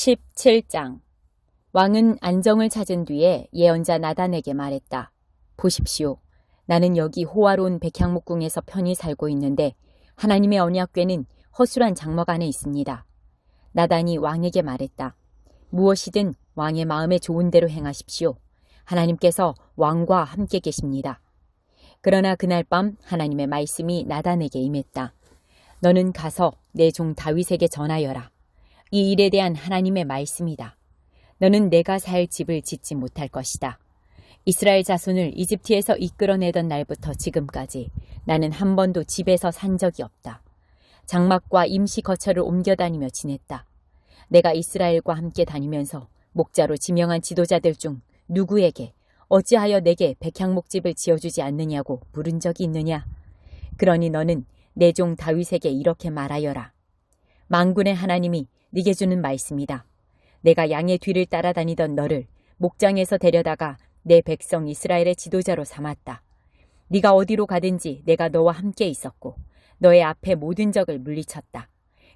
17장. 왕은 안정을 찾은 뒤에 예언자 나단에게 말했다. 보십시오. 나는 여기 호화로운 백향목궁에서 편히 살고 있는데 하나님의 언약궤는 허술한 장막 안에 있습니다. 나단이 왕에게 말했다. 무엇이든 왕의 마음에 좋은 대로 행하십시오. 하나님께서 왕과 함께 계십니다. 그러나 그날 밤 하나님의 말씀이 나단에게 임했다. 너는 가서 내 종 다윗에게 전하여라. 이 일에 대한 하나님의 말씀이다. 너는 내가 살 집을 짓지 못할 것이다. 이스라엘 자손을 이집트에서 이끌어내던 날부터 지금까지 나는 한 번도 집에서 산 적이 없다. 장막과 임시 거처를 옮겨 다니며 지냈다. 내가 이스라엘과 함께 다니면서 목자로 지명한 지도자들 중 누구에게 어찌하여 내게 백향목집을 지어주지 않느냐고 물은 적이 있느냐? 그러니 너는 내 종 다윗에게 이렇게 말하여라. 만군의 하나님이 네게 주는 말씀이다. 내가 양의 뒤를 따라다니던 너를 목장에서 데려다가 내 백성 이스라엘의 지도자로 삼았다. 네가 어디로 가든지 내가 너와 함께 있었고 너의 앞에 모든 적을 물리쳤다.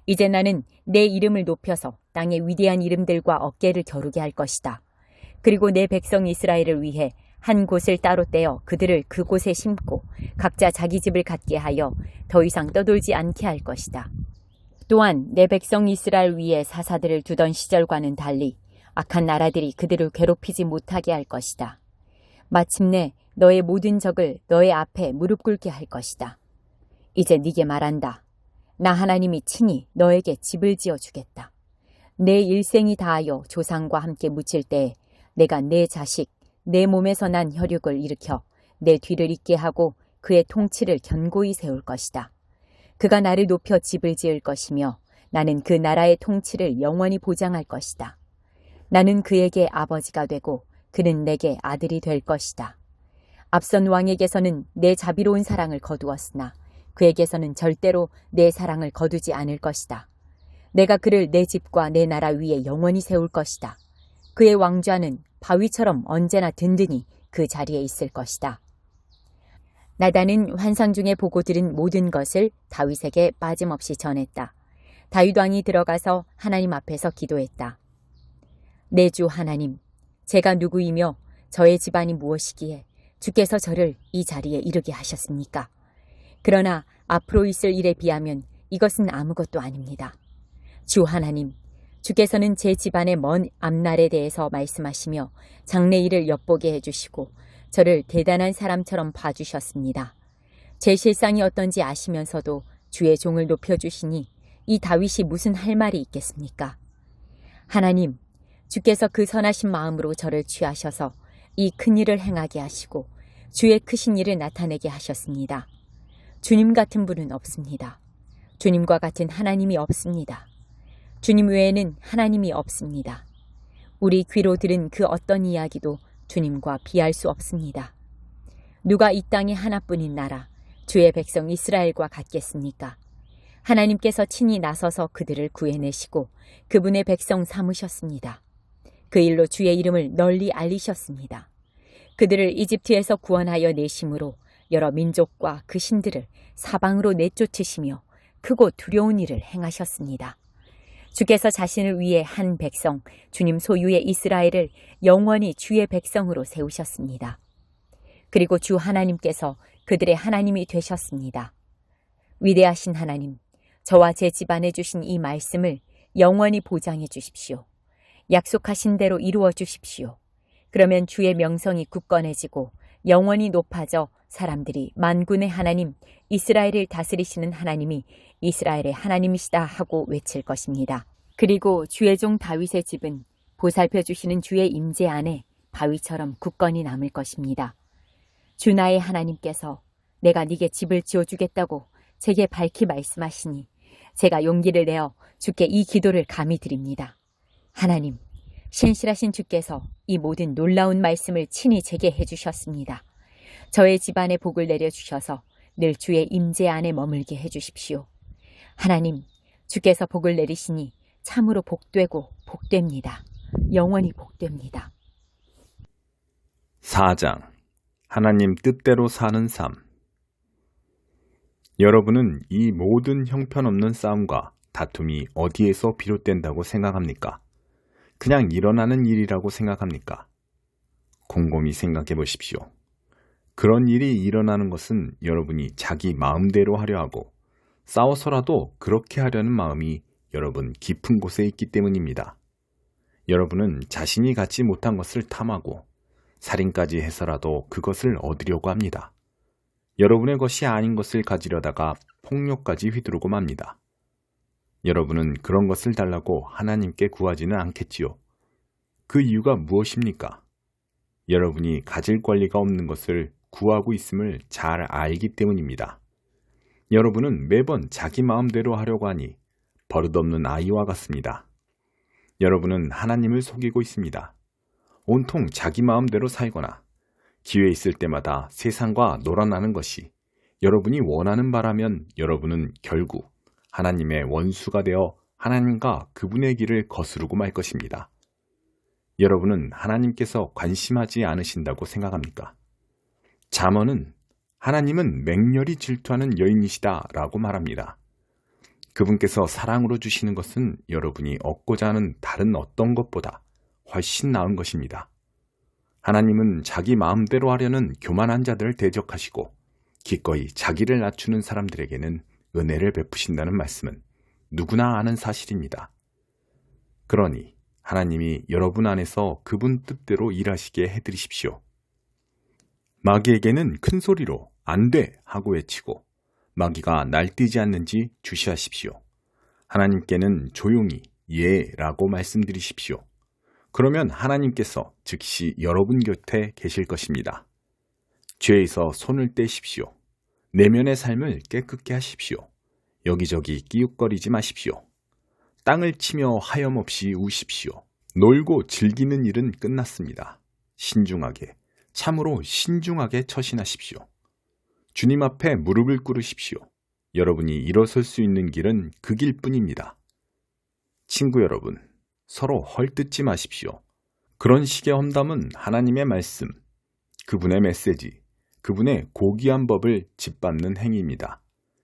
이제 나는 내 이름을 높여서 땅의 위대한 이름들과 어깨를 겨루게 할 것이다. 그리고 내 백성 이스라엘을 위해 한 곳을 따로 떼어 그들을 그곳에 심고 각자 자기 집을 갖게 하여 더 이상 떠돌지 않게 할 것이다. 또한 내 백성 이스라엘 위에 사사들을 두던 시절과는 달리 악한 나라들이 그들을 괴롭히지 못하게 할 것이다. 마침내 너의 모든 적을 너의 앞에 무릎 꿇게 할 것이다. 이제 네게 말한다. 나 하나님이 친히 너에게 집을 지어주겠다. 내 일생이 다하여 조상과 함께 묻힐 때에 내가 내 자식, 내 몸에서 난 혈육을 일으켜 내 뒤를 잇게 하고 그의 통치를 견고히 세울 것이다. 그가 나를 높여 집을 지을 것이며 나는 그 나라의 통치를 영원히 보장할 것이다. 나는 그에게 아버지가 되고 그는 내게 아들이 될 것이다. 앞선 왕에게서는 내 자비로운 사랑을 거두었으나 그에게서는 절대로 내 사랑을 거두지 않을 것이다. 내가 그를 내 집과 내 나라 위에 영원히 세울 것이다. 그의 왕좌는 바위처럼 언제나 든든히 그 자리에 있을 것이다. 나단은 환상 중에 보고 들은 모든 것을 다윗에게 빠짐없이 전했다. 다윗 왕이 들어가서 하나님 앞에서 기도했다. 내 주 하나님, 제가 누구이며 저의 집안이 무엇이기에 주께서 저를 이 자리에 이르게 하셨습니까? 그러나 앞으로 있을 일에 비하면 이것은 아무것도 아닙니다. 주 하나님, 주께서는 제 집안의 먼 앞날에 대해서 말씀하시며 장래일을 엿보게 해주시고 저를 대단한 사람처럼 봐주셨습니다. 제 실상이 어떤지 아시면서도 주의 종을 높여주시니 이 다윗이 무슨 할 말이 있겠습니까? 하나님, 주께서 그 선하신 마음으로 저를 취하셔서 이 큰일을 행하게 하시고 주의 크신 일을 나타내게 하셨습니다. 주님 같은 분은 없습니다. 주님과 같은 하나님이 없습니다. 주님 외에는 하나님이 없습니다. 우리 귀로 들은 그 어떤 이야기도 주님과 비할 수 없습니다. 누가 이 땅에 하나뿐인 나라, 주의 백성 이스라엘과 같겠습니까? 하나님께서 친히 나서서 그들을 구해내시고 그분의 백성 삼으셨습니다. 그 일로 주의 이름을 널리 알리셨습니다. 그들을 이집트에서 구원하여 내심으로 여러 민족과 그 신들을 사방으로 내쫓으시며 크고 두려운 일을 행하셨습니다. 주께서 자신을 위해 한 백성, 주님 소유의 이스라엘을 영원히 주의 백성으로 세우셨습니다. 그리고 주 하나님께서 그들의 하나님이 되셨습니다. 위대하신 하나님, 저와 제 집안에 주신 이 말씀을 영원히 보장해 주십시오. 약속하신 대로 이루어 주십시오. 그러면 주의 명성이 굳건해지고 영원히 높아져 사람들이 만군의 하나님, 이스라엘을 다스리시는 하나님이 이스라엘의 하나님이시다 하고 외칠 것입니다. 그리고 주의 종 다윗의 집은 보살펴 주시는 주의 임재 안에 바위처럼 굳건히 남을 것입니다. 주 나의 하나님께서 내가 네게 집을 지어주겠다고 제게 밝히 말씀하시니 제가 용기를 내어 주께 이 기도를 감히 드립니다. 하나님, 신실하신 주께서 이 모든 놀라운 말씀을 친히 제게 해주셨습니다. 저의 집안에 복을 내려주셔서 늘 주의 임재 안에 머물게 해주십시오. 하나님, 주께서 복을 내리시니 참으로 복되고 복됩니다. 영원히 복됩니다. 4장. 하나님 뜻대로 사는 삶. 여러분은 이 모든 형편없는 싸움과 다툼이 어디에서 비롯된다고 생각합니까? 그냥 일어나는 일이라고 생각합니까? 곰곰이 생각해 보십시오. 그런 일이 일어나는 것은 여러분이 자기 마음대로 하려 하고 싸워서라도 그렇게 하려는 마음이 여러분 깊은 곳에 있기 때문입니다. 여러분은 자신이 갖지 못한 것을 탐하고 살인까지 해서라도 그것을 얻으려고 합니다. 여러분의 것이 아닌 것을 가지려다가 폭력까지 휘두르고 맙니다. 여러분은 그런 것을 달라고 하나님께 구하지는 않겠지요. 그 이유가 무엇입니까? 여러분이 가질 권리가 없는 것을 구하고 있음을 잘 알기 때문입니다. 여러분은 매번 자기 마음대로 하려고 하니 버릇없는 아이와 같습니다. 여러분은 하나님을 속이고 있습니다. 온통 자기 마음대로 살거나 기회 있을 때마다 세상과 놀아나는 것이 여러분이 원하는 바라면 여러분은 결국 하나님의 원수가 되어 하나님과 그분의 길을 거스르고 말 것입니다. 여러분은 하나님께서 관심하지 않으신다고 생각합니까? 잠언은 하나님은 맹렬히 질투하는 여인이시다 라고 말합니다. 그분께서 사랑으로 주시는 것은 여러분이 얻고자 하는 다른 어떤 것보다 훨씬 나은 것입니다. 하나님은 자기 마음대로 하려는 교만한 자들을 대적하시고 기꺼이 자기를 낮추는 사람들에게는 은혜를 베푸신다는 말씀은 누구나 아는 사실입니다. 그러니 하나님이 여러분 안에서 그분 뜻대로 일하시게 해드리십시오. 마귀에게는 큰 소리로 안 돼 하고 외치고 마귀가 날뛰지 않는지 주시하십시오. 하나님께는 조용히 예 라고 말씀드리십시오. 그러면 하나님께서 즉시 여러분 곁에 계실 것입니다. 죄에서 손을 떼십시오. 내면의 삶을 깨끗게 하십시오. 여기저기 끼웃거리지 마십시오. 땅을 치며 하염없이 우십시오. 놀고 즐기는 일은 끝났습니다. 신중하게, 참으로 신중하게 처신하십시오. 주님 앞에 무릎을 꿇으십시오. 여러분이 일어설 수 있는 길은 그 길뿐입니다. 친구 여러분, 서로 헐뜯지 마십시오. 그런 식의 험담은 하나님의 말씀, 그분의 메시지, 그분의 고귀한 법을 짓밟는 행위입니다.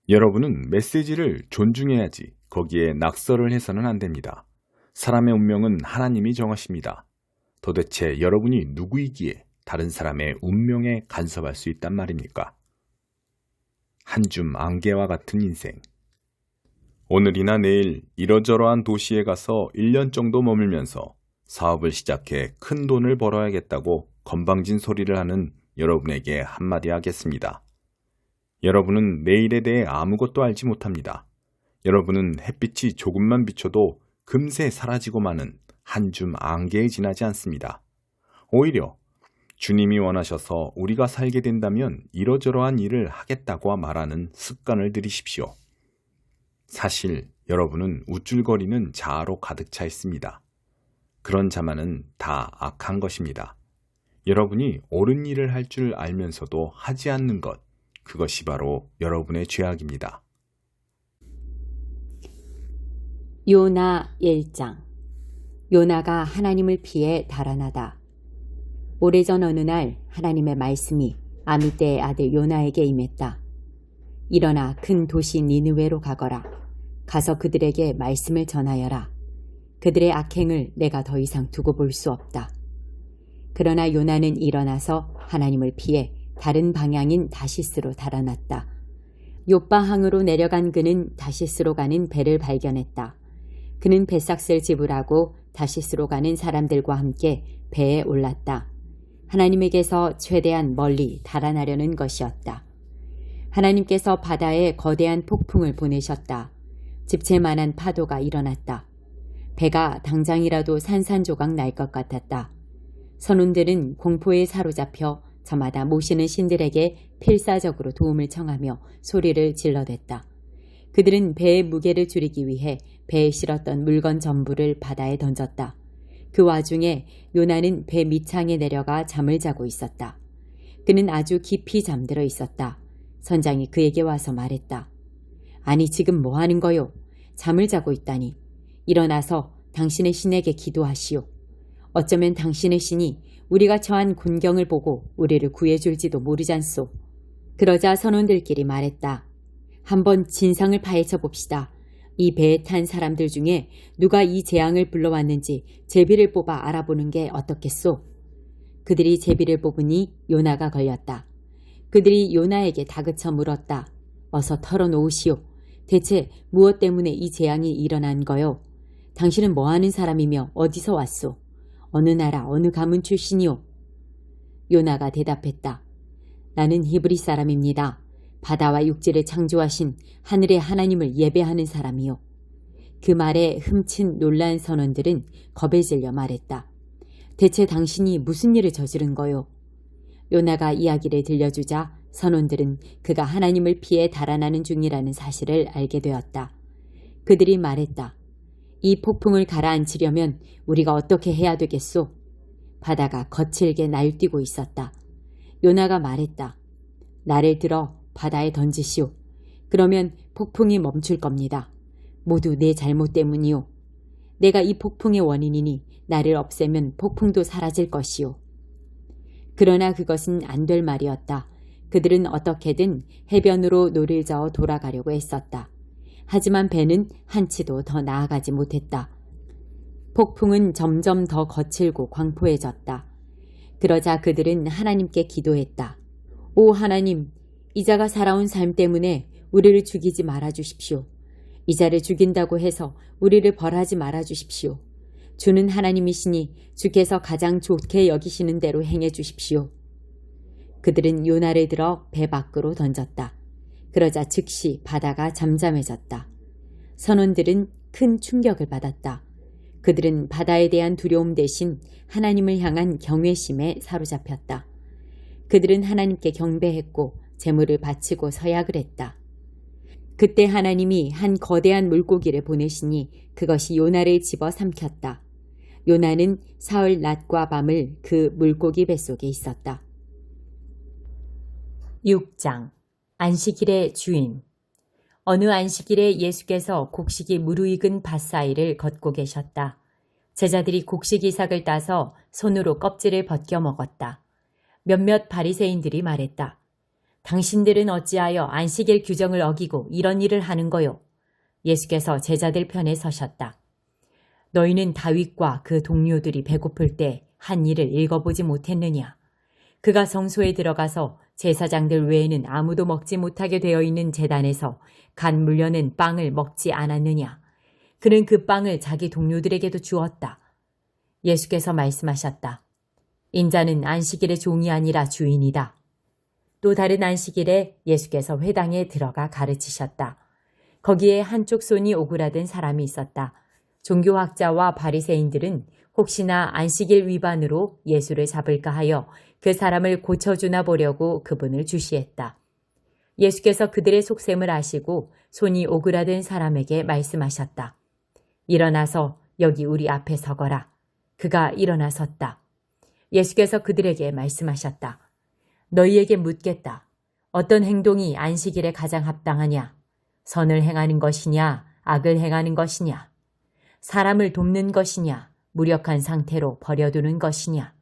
여러분은 메시지를 존중해야지 거기에 낙서를 해서는 안 됩니다. 사람의 운명은 하나님이 정하십니다. 도대체 여러분이 누구이기에 다른 사람의 운명에 간섭할 수 있단 말입니까? 한 줌 안개와 같은 인생. 오늘이나 내일 이러저러한 도시에 가서 1년 정도 머물면서 사업을 시작해 큰 돈을 벌어야겠다고 건방진 소리를 하는 여러분에게 한마디 하겠습니다. 여러분은 내일에 대해 아무것도 알지 못합니다. 여러분은 햇빛이 조금만 비춰도 금세 사라지고 마는 한 줌 안개에 지나지 않습니다. 오히려 주님이 원하셔서 우리가 살게 된다면 이러저러한 일을 하겠다고 말하는 습관을 들이십시오. 사실 여러분은 우쭐거리는 자아로 가득 차 있습니다. 그런 자만은 다 악한 것입니다. 여러분이 옳은 일을 할 줄 알면서도 하지 않는 것, 그것이 바로 여러분의 죄악입니다. 요나 1장. 요나가 하나님을 피해 달아나다. 오래전 어느 날 하나님의 말씀이 아미떼의 아들 요나에게 임했다. 일어나 큰 도시 니느웨로 가거라. 가서 그들에게 말씀을 전하여라. 그들의 악행을 내가 더 이상 두고 볼 수 없다. 그러나 요나는 일어나서 하나님을 피해 다른 방향인 다시스로 달아났다. 욥바항으로 내려간 그는 다시스로 가는 배를 발견했다. 그는 배삭스를 지불하고 다시스로 가는 사람들과 함께 배에 올랐다. 하나님에게서 최대한 멀리 달아나려는 것이었다. 하나님께서 바다에 거대한 폭풍을 보내셨다. 집채만한 파도가 일어났다. 배가 당장이라도 산산조각 날 것 같았다. 선원들은 공포에 사로잡혀 저마다 모시는 신들에게 필사적으로 도움을 청하며 소리를 질러댔다. 그들은 배의 무게를 줄이기 위해 배에 실었던 물건 전부를 바다에 던졌다. 그 와중에 요나는 배 밑창에 내려가 잠을 자고 있었다. 그는 아주 깊이 잠들어 있었다. 선장이 그에게 와서 말했다. 아니 지금 뭐 하는 거요? 잠을 자고 있다니. 일어나서 당신의 신에게 기도하시오. 어쩌면 당신의 신이 우리가 처한 곤경을 보고 우리를 구해줄지도 모르잖소. 그러자 선원들끼리 말했다. 한번 진상을 파헤쳐 봅시다. 이 배에 탄 사람들 중에 누가 이 재앙을 불러왔는지 제비를 뽑아 알아보는 게 어떻겠소? 그들이 제비를 뽑으니 요나가 걸렸다. 그들이 요나에게 다그쳐 물었다. 어서 털어놓으시오. 대체 무엇 때문에 이 재앙이 일어난 거요? 당신은 뭐하는 사람이며 어디서 왔소? 어느 나라 어느 가문 출신이오? 요나가 대답했다. 나는 히브리 사람입니다. 바다와 육지를 창조하신 하늘의 하나님을 예배하는 사람이요. 그 말에 흠친 놀란 선원들은 겁에 질려 말했다. 대체 당신이 무슨 일을 저지른 거요? 요나가 이야기를 들려주자 선원들은 그가 하나님을 피해 달아나는 중이라는 사실을 알게 되었다. 그들이 말했다. 이 폭풍을 가라앉히려면 우리가 어떻게 해야 되겠소? 바다가 거칠게 날뛰고 있었다. 요나가 말했다. 나를 들어 바다에 던지시오. 그러면 폭풍이 멈출 겁니다. 모두 내 잘못 때문이오. 내가 이 폭풍의 원인이니 나를 없애면 폭풍도 사라질 것이오. 그러나 그것은 안 될 말이었다. 그들은 어떻게든 해변으로 노를 저어 돌아가려고 했었다. 하지만 배는 한치도 더 나아가지 못했다. 폭풍은 점점 더 거칠고 광포해졌다. 그러자 그들은 하나님께 기도했다. 오 하나님, 이자가 살아온 삶 때문에 우리를 죽이지 말아주십시오. 이자를 죽인다고 해서 우리를 벌하지 말아주십시오. 주는 하나님이시니 주께서 가장 좋게 여기시는 대로 행해 주십시오. 그들은 요나를 들어 배 밖으로 던졌다. 그러자 즉시 바다가 잠잠해졌다. 선원들은 큰 충격을 받았다. 그들은 바다에 대한 두려움 대신 하나님을 향한 경외심에 사로잡혔다. 그들은 하나님께 경배했고 제물을 바치고 서약을 했다. 그때 하나님이 한 거대한 물고기를 보내시니 그것이 요나를 집어 삼켰다. 요나는 사흘 낮과 밤을 그 물고기 뱃속에 있었다. 6장 안식일의 주인. 어느 안식일에 예수께서 곡식이 무르익은 밭 사이를 걷고 계셨다. 제자들이 곡식 이삭을 따서 손으로 껍질을 벗겨 먹었다. 몇몇 바리새인들이 말했다. 당신들은 어찌하여 안식일 규정을 어기고 이런 일을 하는 거요? 예수께서 제자들 편에 서셨다. 너희는 다윗과 그 동료들이 배고플 때 한 일을 읽어보지 못했느냐? 그가 성소에 들어가서 제사장들 외에는 아무도 먹지 못하게 되어 있는 제단에서 간 물려낸 빵을 먹지 않았느냐? 그는 그 빵을 자기 동료들에게도 주었다. 예수께서 말씀하셨다. 인자는 안식일의 종이 아니라 주인이다. 또 다른 안식일에 예수께서 회당에 들어가 가르치셨다. 거기에 한쪽 손이 오그라든 사람이 있었다. 종교학자와 바리새인들은 혹시나 안식일 위반으로 예수를 잡을까 하여 그 사람을 고쳐주나 보려고 그분을 주시했다. 예수께서 그들의 속셈을 아시고 손이 오그라든 사람에게 말씀하셨다. 일어나서 여기 우리 앞에 서거라. 그가 일어나 섰다. 예수께서 그들에게 말씀하셨다. 너희에게 묻겠다. 어떤 행동이 안식일에 가장 합당하냐? 선을 행하는 것이냐? 악을 행하는 것이냐? 사람을 돕는 것이냐? 무력한 상태로 버려두는 것이냐?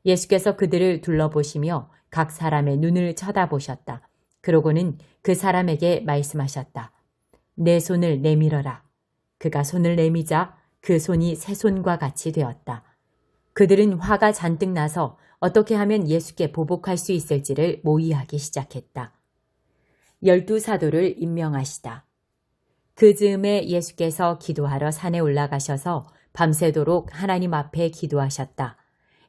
예수께서 그들을 둘러보시며 각 사람의 눈을 쳐다보셨다. 그러고는 그 사람에게 말씀하셨다. 내 손을 내밀어라. 그가 손을 내미자 그 손이 새 손과 같이 되었다. 그들은 화가 잔뜩 나서 어떻게 하면 예수께 보복할 수 있을지를 모의하기 시작했다. 12 사도를 임명하시다. 그 즈음에 예수께서 기도하러 산에 올라가셔서 밤새도록 하나님 앞에 기도하셨다.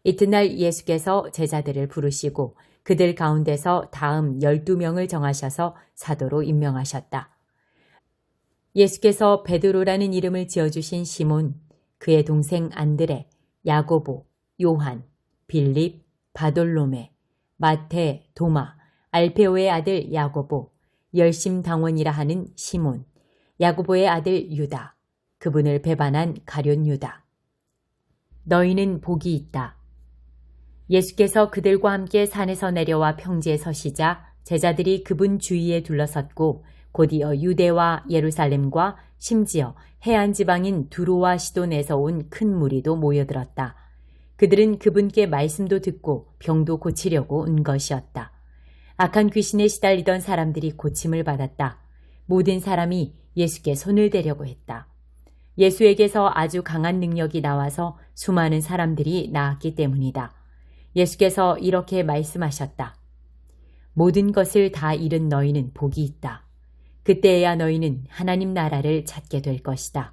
이튿날 예수께서 제자들을 부르시고 그들 가운데서 다음 12명을 정하셔서 사도로 임명하셨다. 예수께서 베드로라는 이름을 지어주신 시몬, 그의 동생 안드레, 야고보, 요한, 빌립, 바돌로메, 마태, 도마, 알페오의 아들 야고보, 열심당원이라 하는 시몬, 야고보의 아들 유다, 그분을 배반한 가룟 유다. 너희는 복이 있다. 예수께서 그들과 함께 산에서 내려와 평지에 서시자 제자들이 그분 주위에 둘러섰고 곧이어 유대와 예루살렘과 심지어 해안 지방인 두로와 시돈에서 온 큰 무리도 모여들었다. 그들은 그분께 말씀도 듣고 병도 고치려고 온 것이었다. 악한 귀신에 시달리던 사람들이 고침을 받았다. 모든 사람이 예수께 손을 대려고 했다. 예수에게서 아주 강한 능력이 나와서 수많은 사람들이 나았기 때문이다. 예수께서 이렇게 말씀하셨다. 모든 것을 다 잃은 너희는 복이 있다. 그때에야 너희는 하나님 나라를 찾게 될 것이다.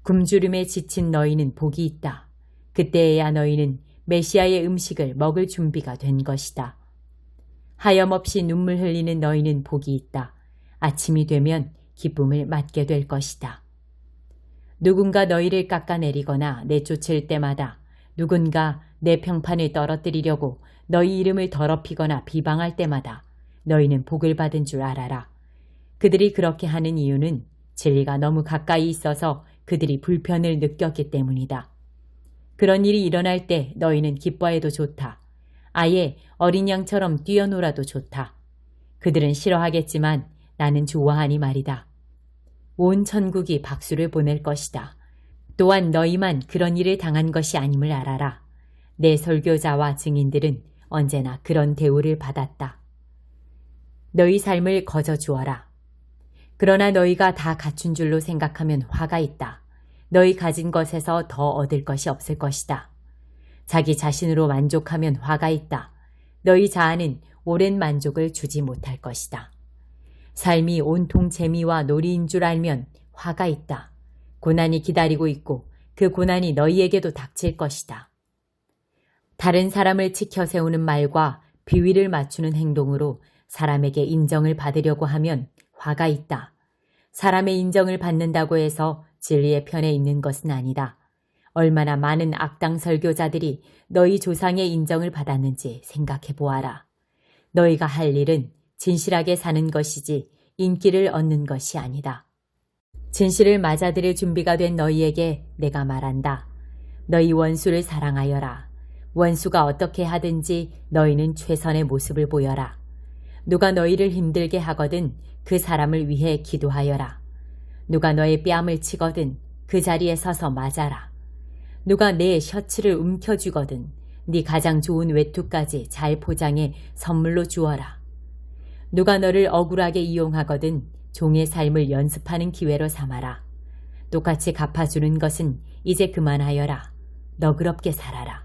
굶주림에 지친 너희는 복이 있다. 그때에야 너희는 메시아의 음식을 먹을 준비가 된 것이다. 하염없이 눈물 흘리는 너희는 복이 있다. 아침이 되면 기쁨을 맞게 될 것이다. 누군가 너희를 깎아내리거나 내쫓을 때마다 누군가 내 평판을 떨어뜨리려고 너희 이름을 더럽히거나 비방할 때마다 너희는 복을 받은 줄 알아라. 그들이 그렇게 하는 이유는 진리가 너무 가까이 있어서 그들이 불편을 느꼈기 때문이다. 그런 일이 일어날 때 너희는 기뻐해도 좋다. 아예 어린 양처럼 뛰어놀아도 좋다. 그들은 싫어하겠지만 나는 좋아하니 말이다. 온 천국이 박수를 보낼 것이다. 또한 너희만 그런 일을 당한 것이 아님을 알아라. 내 설교자와 증인들은 언제나 그런 대우를 받았다. 너희 삶을 거저 주어라. 그러나 너희가 다 갖춘 줄로 생각하면 화가 있다. 너희 가진 것에서 더 얻을 것이 없을 것이다. 자기 자신으로 만족하면 화가 있다. 너희 자아는 오랜 만족을 주지 못할 것이다. 삶이 온통 재미와 놀이인 줄 알면 화가 있다. 고난이 기다리고 있고 그 고난이 너희에게도 닥칠 것이다. 다른 사람을 치켜 세우는 말과 비위를 맞추는 행동으로 사람에게 인정을 받으려고 하면 화가 있다. 사람의 인정을 받는다고 해서 진리의 편에 있는 것은 아니다. 얼마나 많은 악당 설교자들이 너희 조상의 인정을 받았는지 생각해 보아라. 너희가 할 일은 진실하게 사는 것이지 인기를 얻는 것이 아니다. 진실을 맞아들일 준비가 된 너희에게 내가 말한다. 너희 원수를 사랑하여라. 원수가 어떻게 하든지 너희는 최선의 모습을 보여라. 누가 너희를 힘들게 하거든 그 사람을 위해 기도하여라. 누가 너의 뺨을 치거든 그 자리에 서서 맞아라. 누가 내 셔츠를 움켜쥐거든 네 가장 좋은 외투까지 잘 포장해 선물로 주어라. 누가 너를 억울하게 이용하거든 종의 삶을 연습하는 기회로 삼아라. 똑같이 갚아주는 것은 이제 그만하여라. 너그럽게 살아라.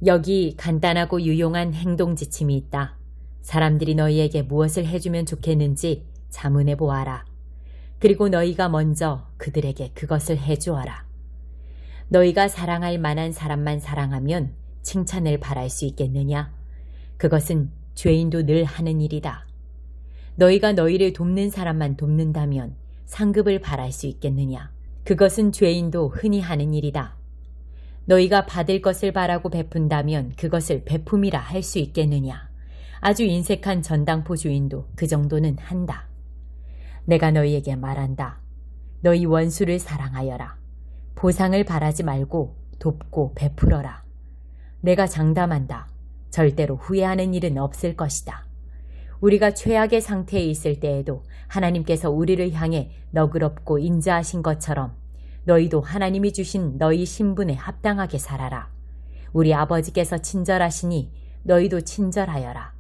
여기 간단하고 유용한 행동 지침이 있다. 사람들이 너희에게 무엇을 해주면 좋겠는지 자문해 보아라. 그리고 너희가 먼저 그들에게 그것을 해주어라. 너희가 사랑할 만한 사람만 사랑하면 칭찬을 바랄 수 있겠느냐? 그것은 죄인도 늘 하는 일이다. 너희가 너희를 돕는 사람만 돕는다면 상급을 바랄 수 있겠느냐? 그것은 죄인도 흔히 하는 일이다. 너희가 받을 것을 바라고 베푼다면 그것을 베품이라 할 수 있겠느냐? 아주 인색한 전당포 주인도 그 정도는 한다. 내가 너희에게 말한다. 너희 원수를 사랑하여라. 보상을 바라지 말고 돕고 베풀어라. 내가 장담한다. 절대로 후회하는 일은 없을 것이다. 우리가 최악의 상태에 있을 때에도 하나님께서 우리를 향해 너그럽고 인자하신 것처럼 너희도 하나님이 주신 너희 신분에 합당하게 살아라. 우리 아버지께서 친절하시니 너희도 친절하여라.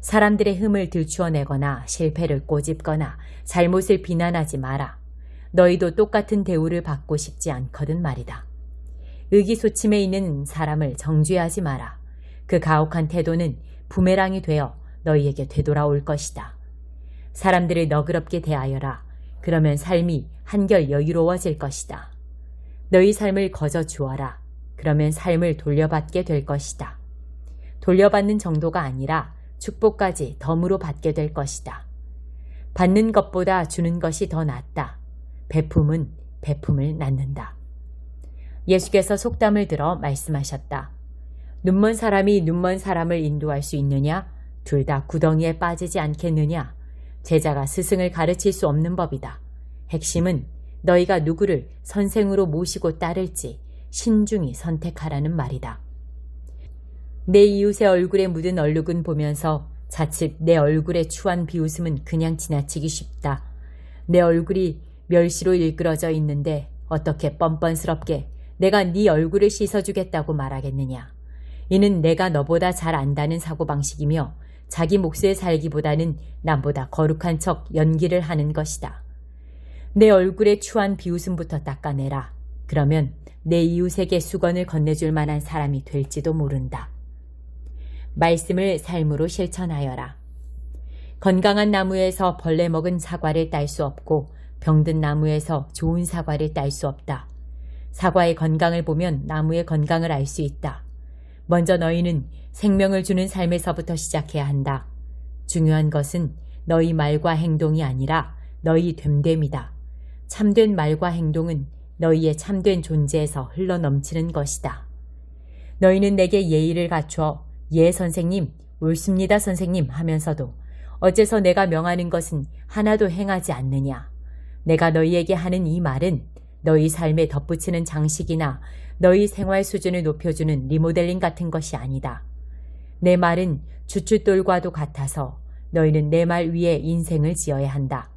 사람들의 흠을 들추어내거나 실패를 꼬집거나 잘못을 비난하지 마라. 너희도 똑같은 대우를 받고 싶지 않거든 말이다. 의기소침해 있는 사람을 정죄하지 마라. 그 가혹한 태도는 부메랑이 되어 너희에게 되돌아올 것이다. 사람들을 너그럽게 대하여라. 그러면 삶이 한결 여유로워질 것이다. 너희 삶을 거저 주어라. 그러면 삶을 돌려받게 될 것이다. 돌려받는 정도가 아니라 축복까지 덤으로 받게 될 것이다. 받는 것보다 주는 것이 더 낫다. 베품은 베품을 낳는다. 예수께서 속담을 들어 말씀하셨다. 눈먼 사람이 눈먼 사람을 인도할 수 있느냐? 둘 다 구덩이에 빠지지 않겠느냐? 제자가 스승을 가르칠 수 없는 법이다. 핵심은 너희가 누구를 선생으로 모시고 따를지 신중히 선택하라는 말이다. 내 이웃의 얼굴에 묻은 얼룩은 보면서 자칫 내 얼굴에 추한 비웃음은 그냥 지나치기 쉽다. 내 얼굴이 멸시로 일그러져 있는데 어떻게 뻔뻔스럽게 내가 네 얼굴을 씻어주겠다고 말하겠느냐. 이는 내가 너보다 잘 안다는 사고방식이며 자기 몫을 살기보다는 남보다 거룩한 척 연기를 하는 것이다. 내 얼굴에 추한 비웃음부터 닦아내라. 그러면 내 이웃에게 수건을 건네줄 만한 사람이 될지도 모른다. 말씀을 삶으로 실천하여라. 건강한 나무에서 벌레 먹은 사과를 딸 수 없고 병든 나무에서 좋은 사과를 딸 수 없다. 사과의 건강을 보면 나무의 건강을 알 수 있다. 먼저 너희는 생명을 주는 삶에서부터 시작해야 한다. 중요한 것은 너희 말과 행동이 아니라 너희 됨됨이다. 참된 말과 행동은 너희의 참된 존재에서 흘러넘치는 것이다. 너희는 내게 예의를 갖추어 예 선생님, 옳습니다 선생님 하면서도 어째서 내가 명하는 것은 하나도 행하지 않느냐. 내가 너희에게 하는 이 말은 너희 삶에 덧붙이는 장식이나 너희 생활 수준을 높여주는 리모델링 같은 것이 아니다. 내 말은 주춧돌과도 같아서 너희는 내 말 위에 인생을 지어야 한다.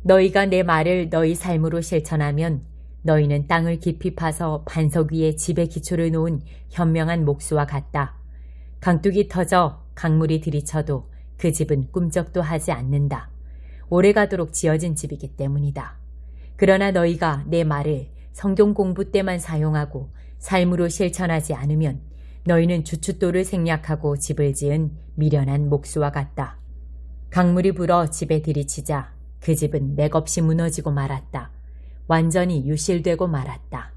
너희가 내 말을 너희 삶으로 실천하면 너희는 땅을 깊이 파서 반석 위에 집의 기초를 놓은 현명한 목수와 같다. 강둑이 터져 강물이 들이쳐도 그 집은 꿈쩍도 하지 않는다. 오래가도록 지어진 집이기 때문이다. 그러나 너희가 내 말을 성경 공부 때만 사용하고 삶으로 실천하지 않으면 너희는 주춧돌을 생략하고 집을 지은 미련한 목수와 같다. 강물이 불어 집에 들이치자 그 집은 맥없이 무너지고 말았다. 완전히 유실되고 말았다.